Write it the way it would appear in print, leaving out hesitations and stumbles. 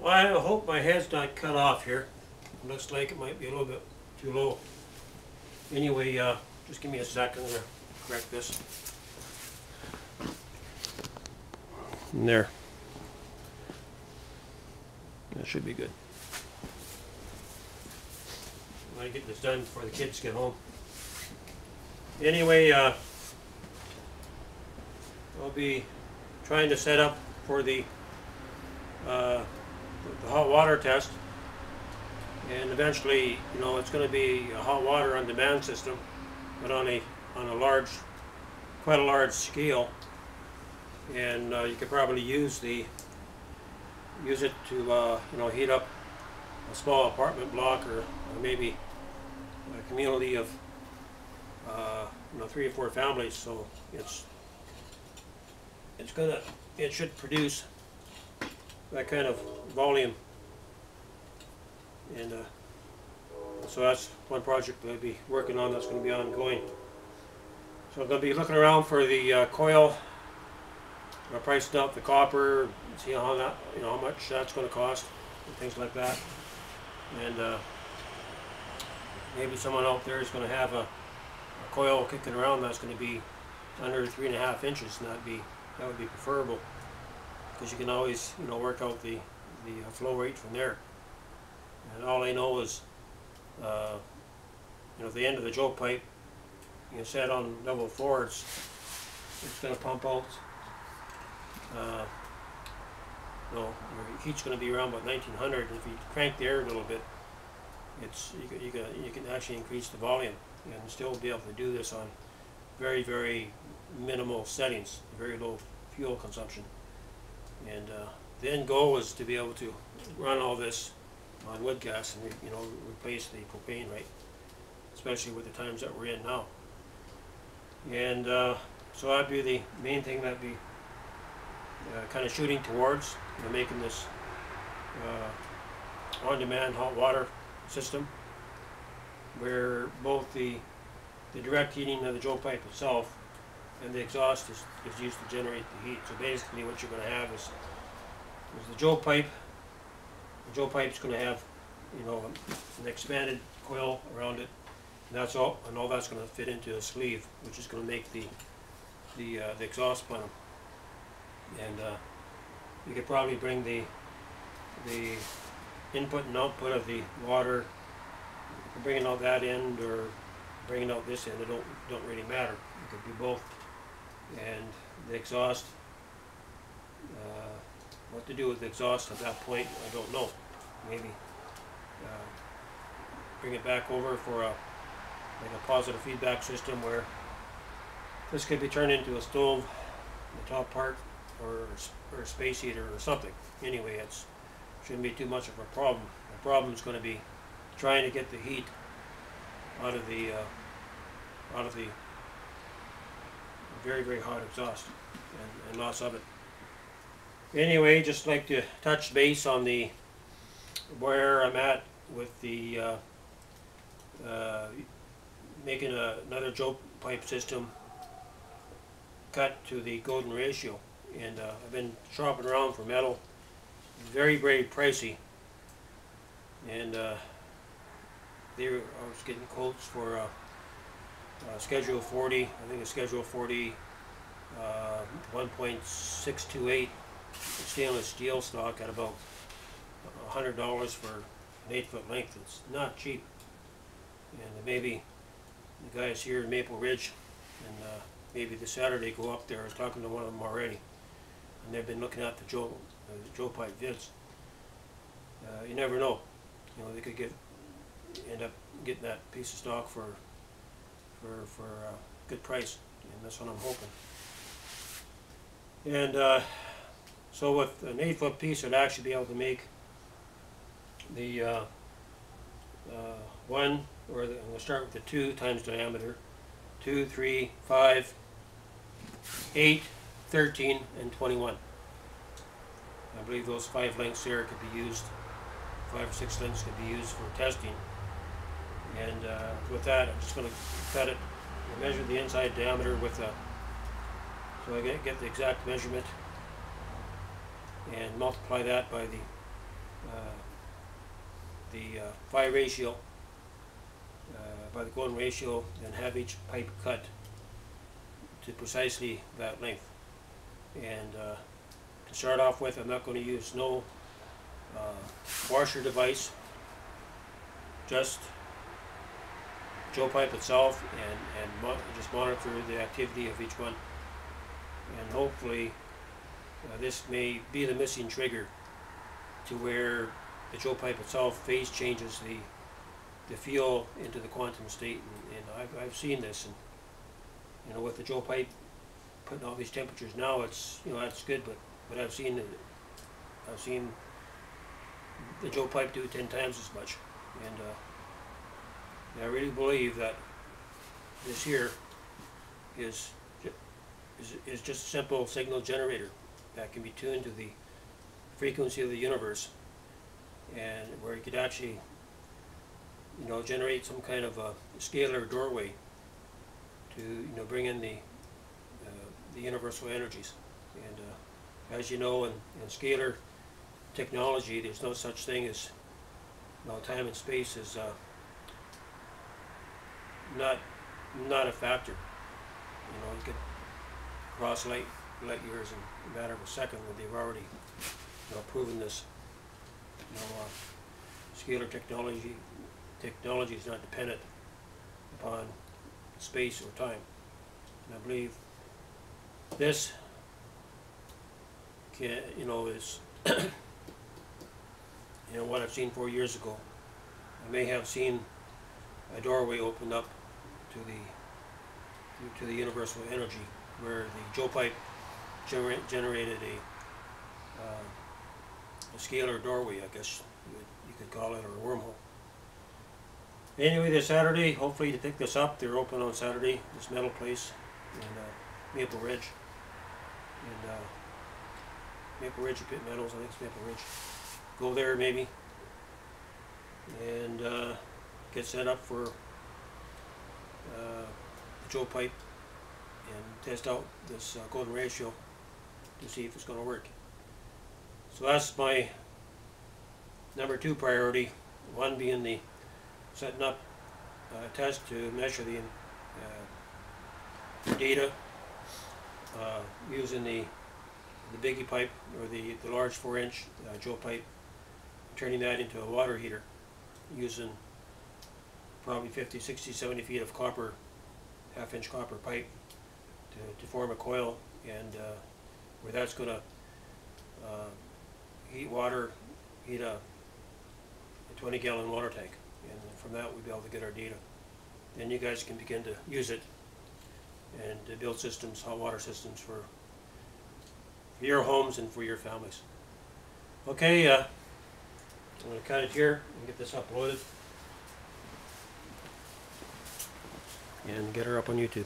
Well, I hope my head's not cut off here. It looks like it might be a little bit too low. Anyway, just give me a second to correct this. And there. That should be good. I want to get this done before the kids get home. Anyway, I'll be trying to set up for the hot water test, and eventually, you know, it's going to be a hot water on demand system, but on a large, quite a large scale, and you could probably use it to you know, heat up a small apartment block, or maybe a community of you know, 3 or 4 families. So it should produce that kind of volume, and so that's one project that I'll be working on. That's going to be ongoing. So I'm going to be looking around for the coil, pricing out the copper, see how that, you know, how much that's going to cost, and things like that. And maybe someone out there is going to have a coil kicking around that's going to be under 3.5 inches, and that would be preferable, because you can always, you know, work out the flow rate from there. And all I know is, you know, at the end of the joke pipe, you can set on level 4, it's going to pump out. You know, your heat's going to be around about 1900. If you crank the air a little bit, you can actually increase the volume and still be able to do this on very, very minimal settings, very low fuel consumption. And the end goal is to be able to run all this on wood gas and you know, replace the propane, right? Especially with the times that we're in now. And so that'd be the main thing that be kind of shooting towards, you know, making this on-demand hot water system, where both the direct heating of the joke pipe itself and the exhaust is used to generate the heat. So basically what you're going to have is the joke pipe. The joke pipe's going to have, you know, an expanded coil around it, and that's all. And all that's going to fit into a sleeve, which is going to make the exhaust plenum. And you could probably bring the input and output of the water, bringing out that end or bringing out this end. It don't really matter. It could be both. And the exhaust, what to do with the exhaust at that point, I don't know. Maybe bring it back over for like a positive feedback system, where this could be turned into a stove, the top part, or a space heater or something. Anyway, it shouldn't be too much of a problem. The problem is going to be trying to get the heat out of the very, very hot exhaust, and lots of it. Anyway, just like to touch base on where I'm at with the making another joke pipe system cut to the golden ratio. And I've been shopping around for metal. Very, very pricey. And I was getting quotes for Schedule 40. I think it's Schedule 40 1.628 stainless steel stock at about $100 for an 8-foot length. It's not cheap. And maybe the guys here in Maple Ridge, and maybe this Saturday go up there. I was talking to one of them already, and they've been looking at the Joe pipe vids. You never know. You know, they could end up getting that piece of stock for a good price, and that's what I'm hoping. And so with an 8-foot piece, I'd actually be able to make the one, or I'm going to start with the 2 times diameter, 2, 3, 5, 8, 13, and 21. I believe those 5 lengths there could be used, 5 or 6 lengths could be used for testing. And with that, I'm just going to cut it, measure the inside diameter with a, so I get the exact measurement, and multiply that by the phi ratio, by the golden ratio, and have each pipe cut to precisely that length. And to start off with, I'm not going to use no washer device, just Joe pipe itself, and just monitor the activity of each one. And hopefully this may be the missing trigger to where the Joe pipe itself phase changes the fuel into the quantum state. And I've seen this, and you know, with the Joe pipe putting all these temperatures now, it's, you know, that's good, but I've seen the Joe pipe do 10 times as much. And I really believe that this here is just a simple signal generator that can be tuned to the frequency of the universe, and where you could actually, you know, generate some kind of a scalar doorway to, you know, bring in the universal energies. And as you know, in scalar technology, there's no such thing as, you know, time and space is not a factor. You know, you could cross light years in a matter of a second, when they've already, you know, proven this. You know, scalar technology is not dependent upon space or time. And I believe this can, you know, is you know, what I've seen 4 years ago. I may have seen a doorway open up to the universal energy, where the Joe pipe generated a scalar doorway, I guess you could call it, or a wormhole. Anyway, this Saturday, hopefully to pick this up. They're open on Saturday, this metal place in Maple Ridge. And Maple Ridge or Pitt Meadows, I think it's Maple Ridge. Go there maybe, and get set up for the Joe pipe and test out this golden ratio to see if it's going to work. So that's my number 2 priority. One being the setting up a test to measure the data using the biggie pipe, or the large 4-inch Joe pipe, turning that into a water heater using probably 50, 60, 70 feet of copper, half-inch copper pipe to form a coil, and where that's going to heat a 20-gallon water tank, and from that we'll be able to get our data. Then you guys can begin to use it and to build systems, hot water systems for your homes and for your families. Okay, I'm going to cut it here and get this uploaded and get her up on YouTube.